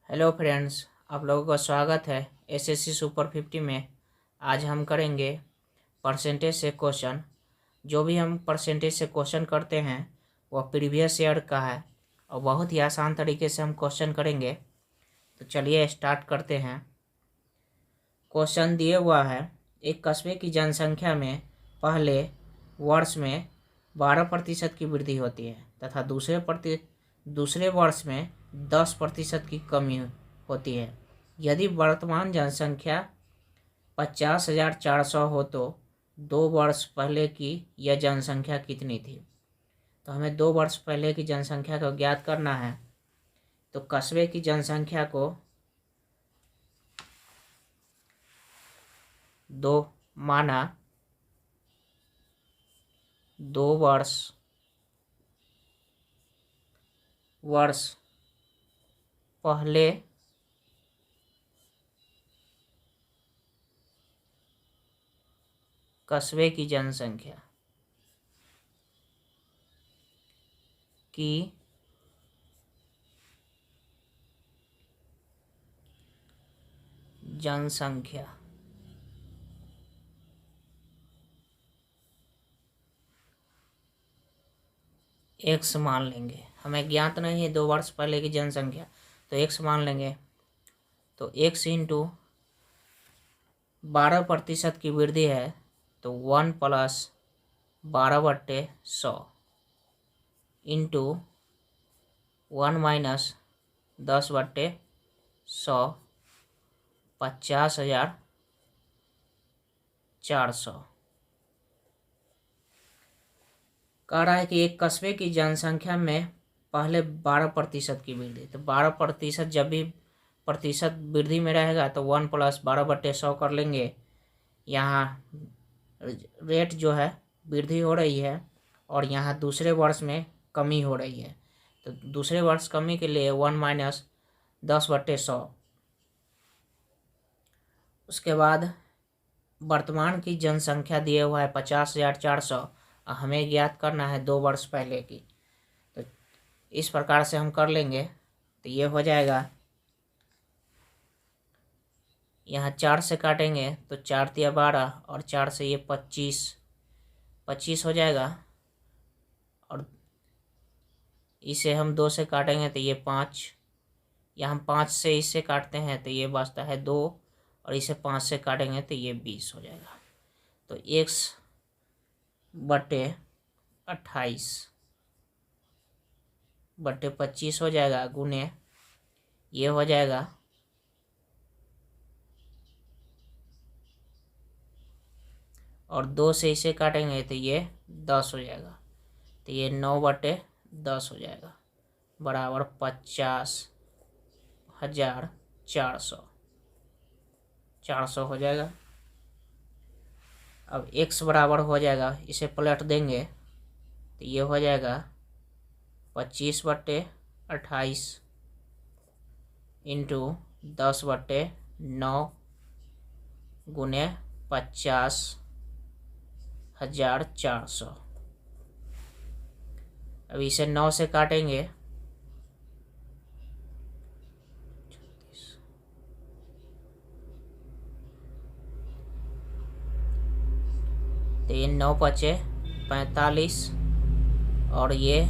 Hello friends, आप लोगों का स्वागत है एसएससी सुपर 50 में। आज हम करेंगे परसेंटेज से क्वेश्चन। जो भी हम परसेंटेज से क्वेश्चन करते हैं वह प्रीवियस ईयर का है और बहुत ही आसान तरीके से हम क्वेश्चन करेंगे। तो चलिए स्टार्ट करते हैं। क्वेश्चन दिए हुआ है, एक कस्बे की जनसंख्या में पहले वर्ष में 12% की वृद्धि होती है तथा दूसरे वर्ष में 10% की कमी होती है। यदि वर्तमान जनसंख्या 50,400 हो तो 2 वर्ष पहले की यह जनसंख्या कितनी थी। तो हमें 2 वर्ष पहले की जनसंख्या को ज्ञात करना है। तो कस्बे की जनसंख्या को दो माना 2 वर्ष पहले कस्बे की जनसंख्या की जनसंख्या एक्स मान लेंगे। हमें ज्ञात नहीं है 2 वर्ष पहले की जनसंख्या, तो एक्स मान लेंगे। तो एक्स इंटू 12% की वृद्धि है तो 1 + 12/100 इंटू 1 - 10/100 50,400। कह रहा है कि एक कस्बे की जनसंख्या में पहले 12% की वृद्धि। तो 12% जब भी प्रतिशत वृद्धि में रहेगा तो 1 + 12/100 कर लेंगे। यहाँ रेट जो है वृद्धि हो रही है और यहाँ दूसरे वर्ष में कमी हो रही है। तो दूसरे वर्ष कमी के लिए 1 - 10/100। उसके बाद वर्तमान की जनसंख्या दिए हुआ है 50,400। हमें ज्ञात करना है 2 वर्ष पहले की। तो इस प्रकार से हम कर लेंगे। तो ये हो जाएगा, यहाँ 4 से काटेंगे तो 4 × 12 और 4 से ये 25 हो जाएगा। और इसे हम 2 से काटेंगे तो ये 5। या हम 5 से इसे काटते हैं तो ये बचता है 2 और इसे 5 से काटेंगे तो ये 20 हो जाएगा। तो x/28/25 हो जाएगा, गुने ये हो जाएगा और 2 से इसे काटेंगे तो ये 10 हो जाएगा। तो ये 9/10 हो जाएगा बराबर 50,400 हो जाएगा। अब x बराबर हो जाएगा, इसे पलट देंगे तो ये हो जाएगा 25/28 इंटू 10/9 गुने 50,400। अब इसे 9 से काटेंगे तो ये 9 × 5 = 45 और ये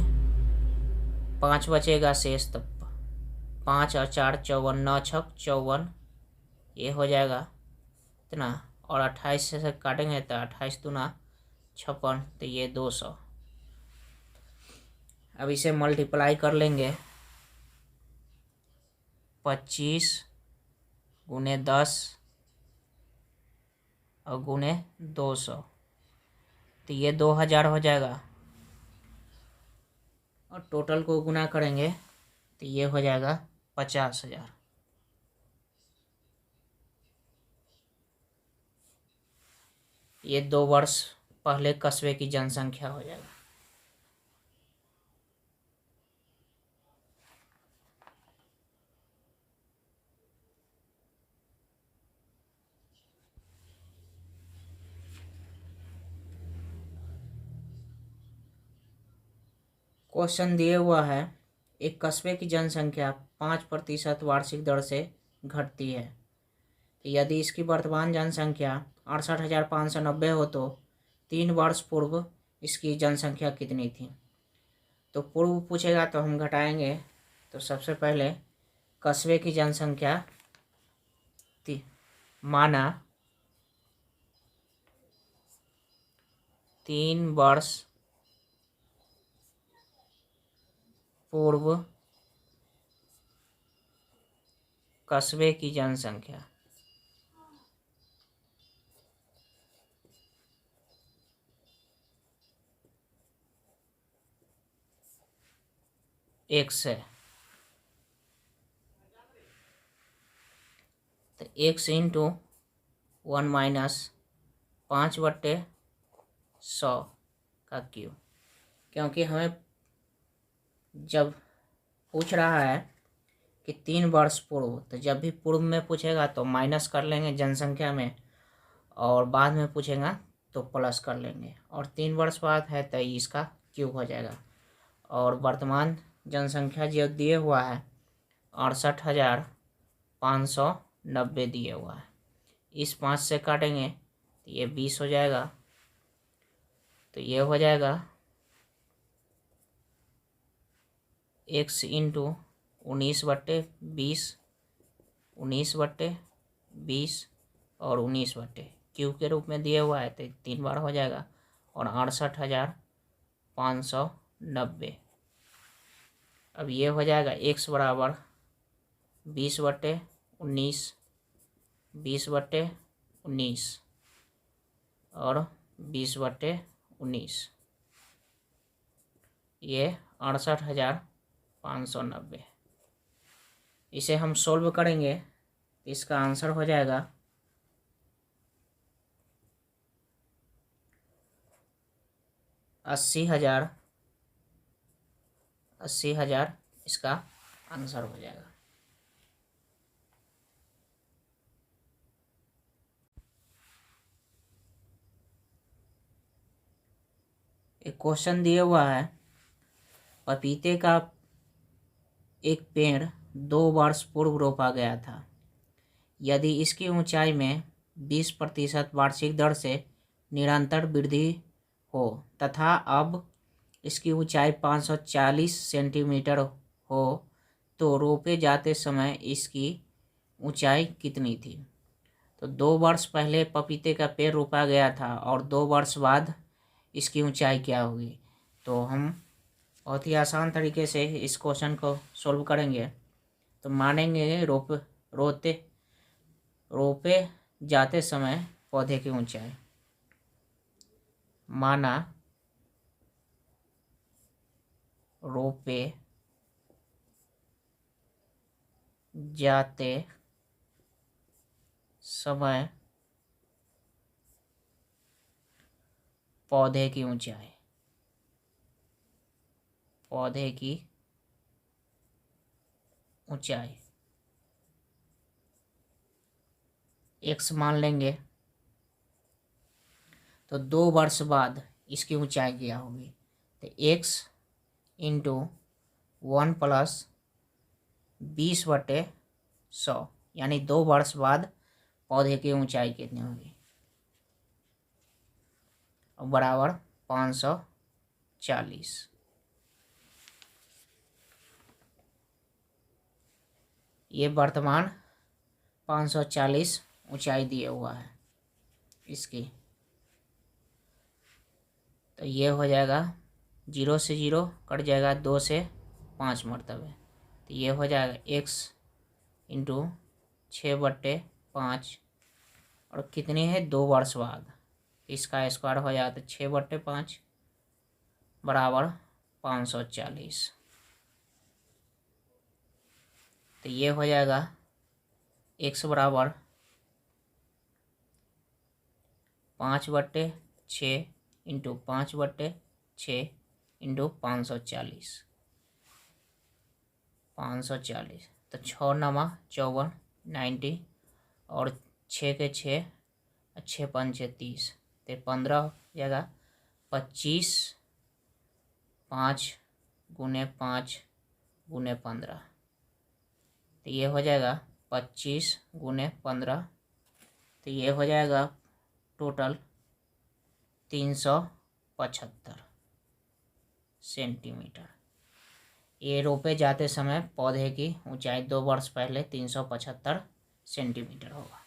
5 बचेगा शेष। तो 5 और 4 = 54, 9 × 6 = 54। ये हो जाएगा इतना। और 28 से काटेंगे तो 28 × 2 = 56। तो ये 200। अब इसे मल्टीप्लाई कर लेंगे 25 × 10 और गुने 200। तो ये 2000 हो जाएगा और टोटल को गुना करेंगे तो ये हो जाएगा 50,000। ये 2 वर्ष पहले कस्बे की जनसंख्या हो जाएगा। क्वेश्चन दिए हुआ है, एक कस्बे की जनसंख्या 5% वार्षिक दर से घटती है। तो यदि इसकी वर्तमान जनसंख्या 68,590 हो तो 3 वर्ष पूर्व इसकी जनसंख्या कितनी थी। तो पूर्व पूछेगा तो हम घटाएंगे। तो सबसे पहले कस्बे की जनसंख्या माना 3 वर्ष पूर्व कस्बे की जनसंख्या x है। तो x इंटू 1 माइनस 5/100 का क्यूब, क्योंकि हमें जब पूछ रहा है कि 3 वर्ष पूर्व, तो जब भी पूर्व में पूछेगा तो माइनस कर लेंगे जनसंख्या में, और बाद में पूछेगा तो प्लस कर लेंगे, और 3 वर्ष बाद है तो इसका क्यूब हो जाएगा। और वर्तमान जनसंख्या जो दिए हुआ है 68,590 दिए हुआ है। इस 5 से काटेंगे तो ये 20 हो जाएगा। तो ये हो जाएगा x इंटू 19/20, 19/20 और 19 क्यूब के रूप में दिए हुआ है, तो 3 बार हो जाएगा। और 68,590। अब ये हो जाएगा x बराबर 20/19, 20/19 और 20/19, ये 68,590। इसे हम सोल्व करेंगे तो इसका आंसर हो जाएगा 80,000। इसका आंसर हो जाएगा। एक क्वेश्चन दिया हुआ है, पपीते का एक पेड़ 2 वर्ष पूर्व रोपा गया था। यदि इसकी ऊंचाई में 20% वार्षिक दर से निरंतर वृद्धि हो तथा अब इसकी ऊंचाई 540 सेंटीमीटर हो तो रोपे जाते समय इसकी ऊंचाई कितनी थी। तो 2 वर्ष पहले पपीते का पेड़ रोपा गया था और 2 वर्ष बाद इसकी ऊंचाई क्या होगी। तो हम बहुत ही आसान तरीके से इस क्वेश्चन को सॉल्व करेंगे। तो मानेंगे रोपे जाते समय पौधे की ऊंचाई, माना रोपे जाते समय पौधे की ऊंचाई, x मान लेंगे। तो 2 वर्ष बाद इसकी ऊंचाई क्या होगी। तो x इंटू 1 प्लस 20/100, यानी 2 वर्ष बाद पौधे की ऊंचाई कितनी होगी, बराबर 540। ये वर्तमान 540 ऊंचाई दिए हुआ है इसकी। तो ये हो जाएगा 0 से 0 कट जाएगा, 2 से 5 मरतबे। तो ये हो जाएगा x इंटू 6/5, और कितनी है 2 वर्ष बाद, इसका स्क्वायर हो जाएगा। तो 6/5 बराबर 540। तो ये हो जाएगा x बराबर 5/6 इंटू 5/6 इंटू 540। तो 6 9 54, 90, और 6 के 6, 6 5 30, तो 15 हो जाएगा। 25, 5 गुने 5 गुने 15, तो ये हो जाएगा 25 गुने 15, तो ये हो जाएगा टोटल 375 सेंटीमीटर। ये रोपे जाते समय पौधे की ऊंचाई 2 वर्ष पहले 375 सेंटीमीटर होगा।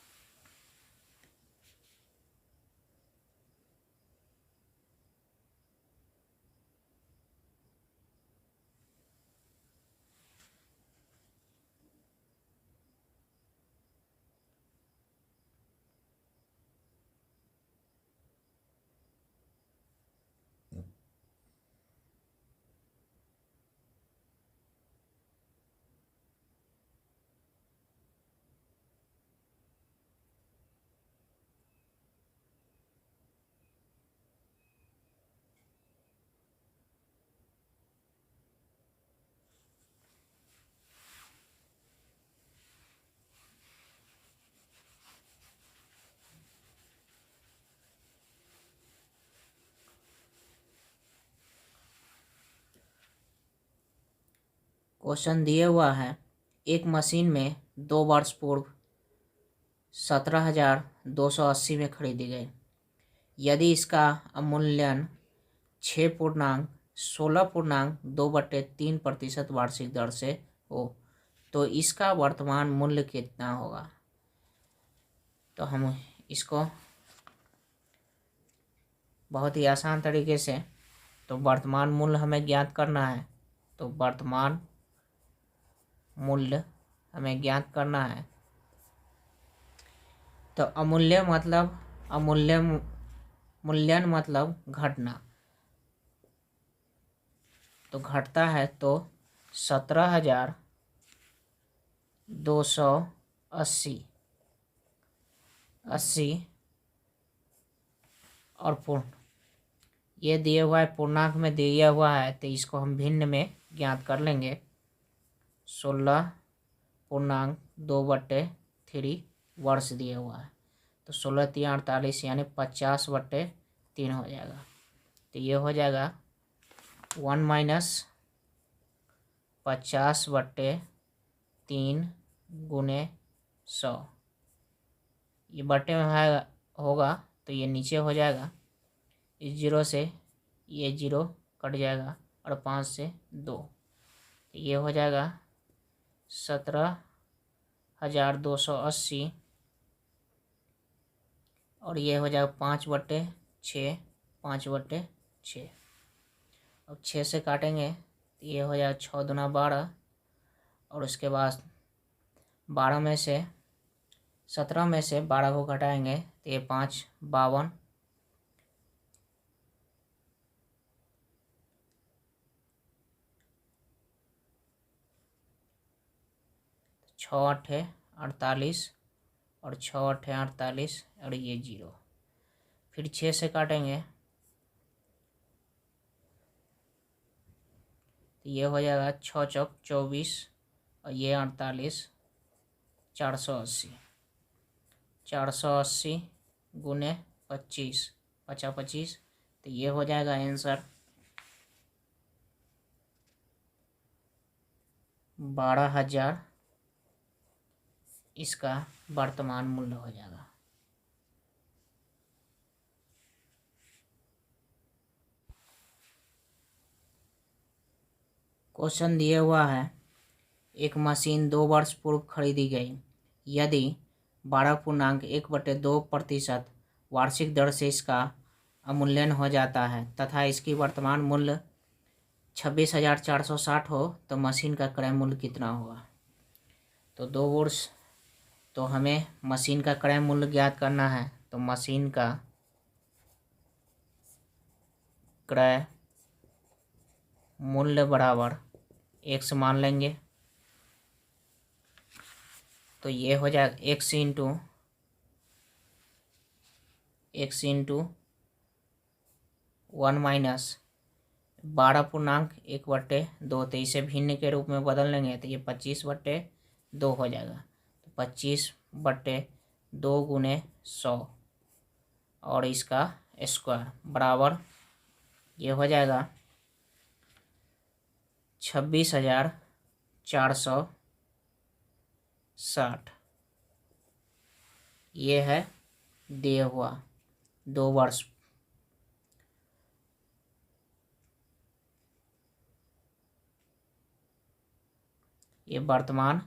क्वेश्चन दिए हुआ है, एक मशीन में 2 वर्ष पूर्व 17,280 में खरीदी गई। यदि इसका अवमूल्यन 16.2/3% वार्षिक दर से हो तो इसका वर्तमान मूल्य कितना होगा। तो हम इसको बहुत ही आसान तरीके से, तो वर्तमान मूल्य हमें ज्ञात करना है। तो वर्तमान मूल्य हमें ज्ञात करना है। तो अमूल्य मतलब मूल्यन मतलब घटना, तो घटता है तो 17,280 और पूर्ण, ये दिए हुआ है पूर्णांक में दिया हुआ है, तो इसको हम भिन्न में ज्ञात कर लेंगे। 16.2/3 वर्ष दिया हुआ है, तो 16×3 = 48 यानी 50/3 हो जाएगा। तो ये हो जाएगा 1 - 50/3 गुने 100। ये बटे में होगा तो ये नीचे हो जाएगा, इस 0 से ये 0 कट जाएगा और 5 से 2, तो ये हो जाएगा 17,280 और ये हो जाएगा 5/6, 5/6। अब 6 से काटेंगे तो ये हो जाएगा 6 दूना 12, और उसके बाद 12 में से 17 में से 12 को घटाएंगे तो ये 5 52, 6 8 48 और 6 8 48 और ये 0। फिर 6 से काटेंगे तो ये हो जाएगा 6 चौक 24 और ये 48, 480। 480 गुने 25, 50/25, तो ये हो जाएगा आंसर 12,000 इसका वर्तमान मूल्य हो जाएगा। क्वेश्चन दिया हुआ है, एक मशीन 2 वर्ष पूर्व खरीदी गई। यदि 12.1/2% वार्षिक दर से इसका अवमूल्यन हो जाता है तथा इसकी वर्तमान मूल्य 26,460 हो तो मशीन का क्रय मूल्य कितना होगा। तो 2 वर्ष, तो हमें मशीन का क्रय मूल्य ज्ञात करना है। तो मशीन का क्रय मूल्य बराबर x मान लेंगे, तो ये हो जाएगा x इंटू 1 माइनस 12.1/2, तो इसे भिन्न के रूप में बदल लेंगे तो ये 25/2 हो जाएगा। तो 25/2 गुने 100 और इसका स्क्वायर बराबर ये हो जाएगा 26,000 460 ये है दिया हुआ 2 वर्ष। ये वर्तमान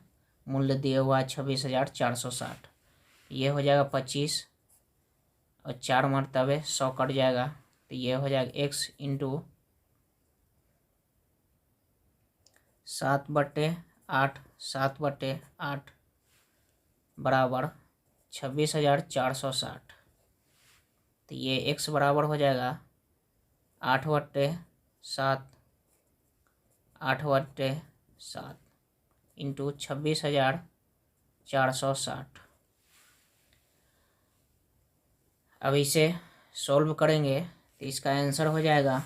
मूल्य दिया हुआ है 26,460। ये हो जाएगा 25 और 4 मरतबे 100 कट जाएगा तो ये हो जाएगा x इंटू 7/8 7/8 बराबर 26,460। तो ये x बराबर हो जाएगा 8/7 8/7 इंटू 26,460। अब इसे सॉल्व करेंगे तो इसका आंसर हो जाएगा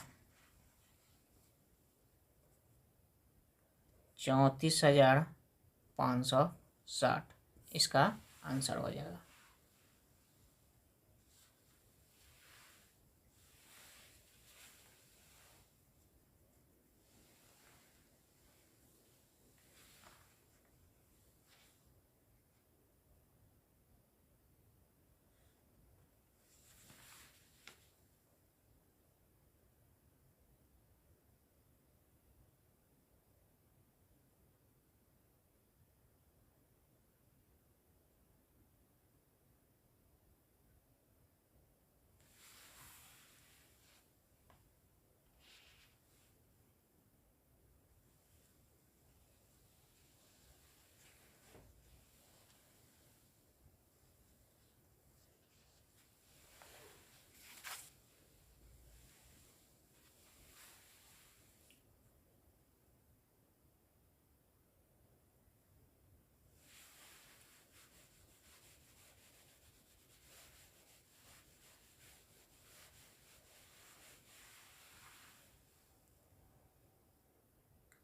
34,560। इसका आंसर हो जाएगा।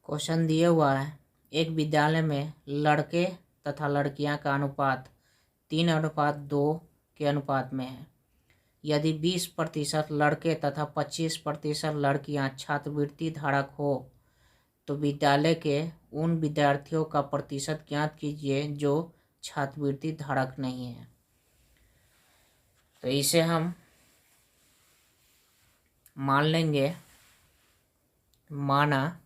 क्वेश्चन दिया हुआ है, एक विद्यालय में लड़के तथा लड़कियां का अनुपात 3:2 के अनुपात में है। यदि 20% लड़के तथा 25% लड़कियां छात्रवृत्ति धारक हो तो विद्यालय के उन विद्यार्थियों का प्रतिशत ज्ञात कीजिए जो छात्रवृत्ति धारक नहीं है। तो इसे हम मान लेंगे, माना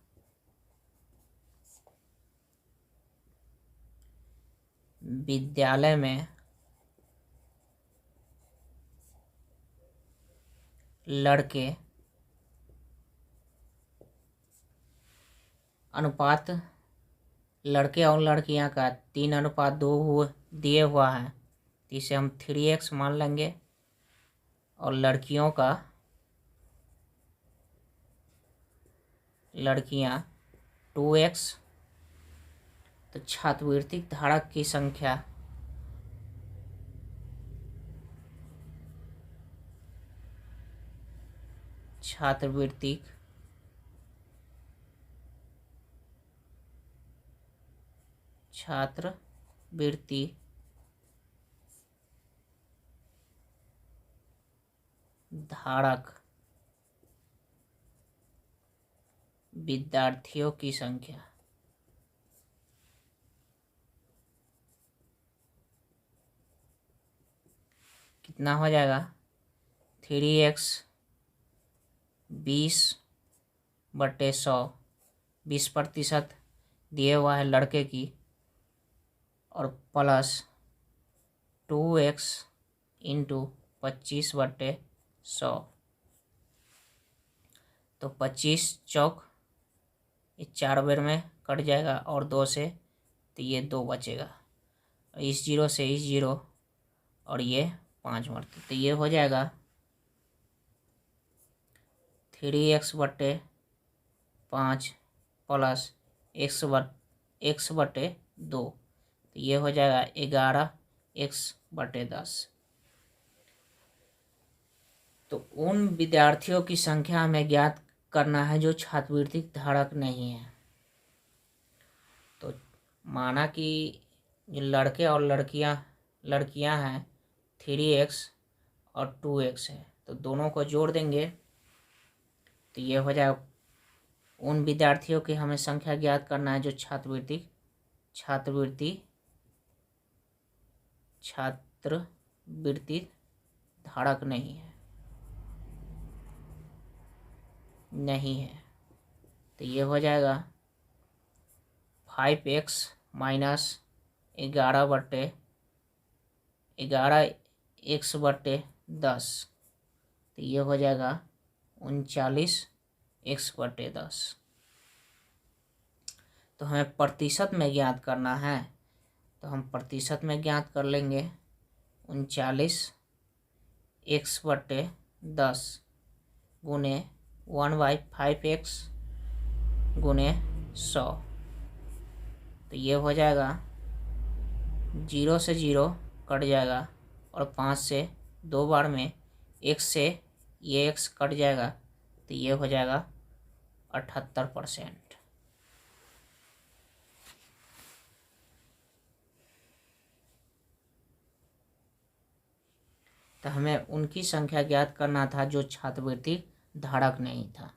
विद्यालय में लड़के अनुपात लड़के और लड़कियां का 3:2 दिए हुआ है तो इसे हम 3x मान लेंगे और लड़कियां 2x। तो छात्रवृत्ति धारक की संख्या छात्रवृत्ति धारक विद्यार्थियों की संख्या कितना हो जाएगा 3x 20/100 20% दिए हुआ है लड़के की और प्लस 2x इंटू 25/100। तो 25 चौक 4 बेर में कट जाएगा और 2 से तो ये 2 बचेगा, इस 0 से इस 0 और ये 5 मरते तो ये हो जाएगा 3x/5 प्लस x/2 तो ये हो जाएगा 11x/10। तो उन विद्यार्थियों की संख्या हमें ज्ञात करना है जो छात्रवृत्ति धारक नहीं है। तो माना कि जो लड़के और लड़कियां हैं 3x और 2x है तो दोनों को जोड़ देंगे तो ये हो जाएगा उन विद्यार्थियों की हमें संख्या ज्ञात करना है जो छात्रवृत्ति धारक नहीं है। तो ये हो जाएगा 5x माइनस 11x/10। तो ये हो जाएगा 39x/10। तो हमें प्रतिशत में ज्ञात करना है, तो हम प्रतिशत में ज्ञात कर लेंगे 39x/10 गुने 1/5x गुने 100। तो ये हो जाएगा 0 से 0 कट जाएगा और 5 से 2 बार में x से ये x कट जाएगा। तो ये हो जाएगा 78%। तो हमें उनकी संख्या ज्ञात करना था जो छात्रवृत्ति धारक नहीं था।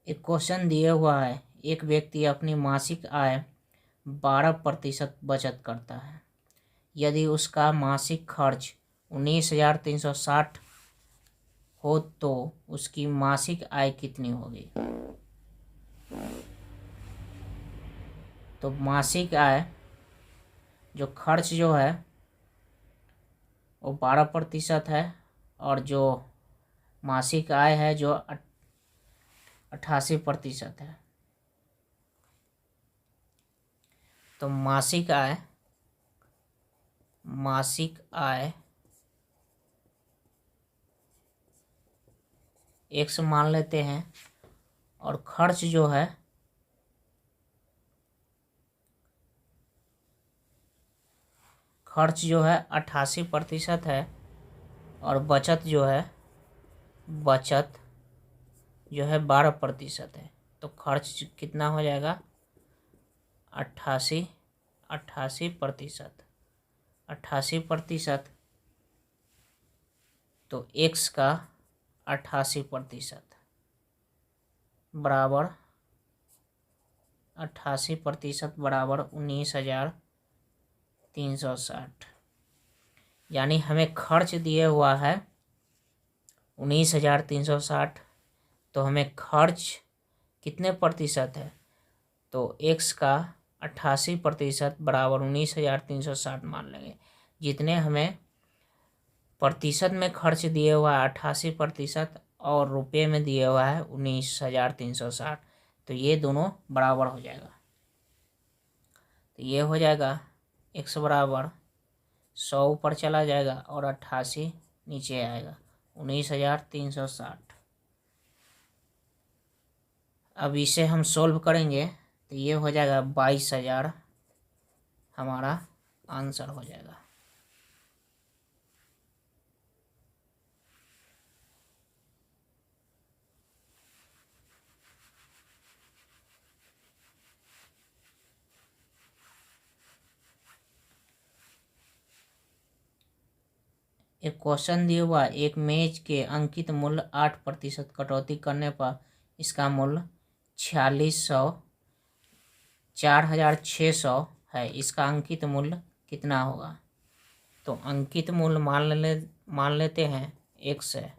एक क्वेश्चन दिया हुआ है, एक व्यक्ति अपनी मासिक आय 12% बचत करता है। यदि उसका मासिक खर्च 19,360 हो तो उसकी मासिक आय कितनी होगी। तो मासिक आय जो खर्च जो है वो 12% है और जो मासिक आय है जो 88% है। तो मासिक आय x मान लेते हैं और खर्च जो है खर्च जो है 88% है और बचत जो है 12% है। तो खर्च कितना हो जाएगा 88%। तो x का 88% बराबर 19,360। यानी हमें खर्च दिया हुआ है 19,360। तो हमें खर्च कितने प्रतिशत है, तो x का 88% बराबर 19,360 मान लेंगे। जितने हमें प्रतिशत में खर्च दिया हुआ है 88% और रुपये में दिया हुआ है 19,360। तो ये दोनों बराबर हो जाएगा। तो ये हो जाएगा x बराबर 100 ऊपर चला जाएगा और 88 नीचे आएगा 19,360। अब इसे हम सोल्व करेंगे तो ये हो जाएगा 22,000 हमारा आंसर हो जाएगा। एक क्वेश्चन दिया हुआ, एक मेज के अंकित मूल्य 8% कटौती करने पर इसका मूल्य 4,600 है। इसका अंकित मूल्य कितना होगा। तो अंकित मूल्य मान लेते हैं x है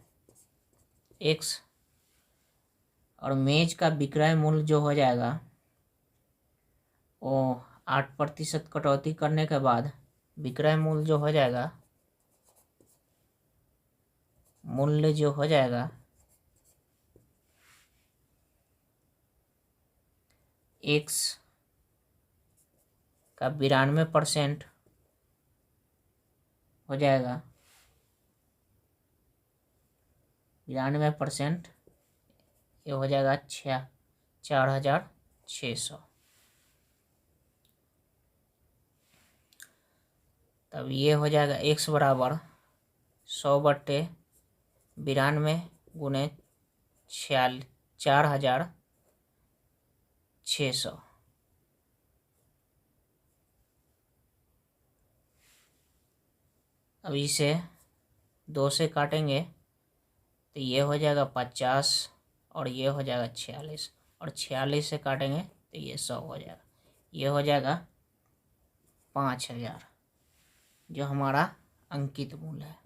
x और मेज का विक्रय मूल्य जो हो जाएगा वो 8% कटौती करने के बाद विक्रय मूल्य जो हो जाएगा, x का 92% हो जाएगा, 92% ये हो जाएगा 4,600। तब ये हो जाएगा x बराबर 100/92 गुने 4,600। अब इसे 2 से काटेंगे तो ये हो जाएगा 50 और ये हो जाएगा 46, और 46 से काटेंगे तो ये 100 हो जाएगा। ये हो जाएगा 5,000 जो हमारा अंकित मूल्य है।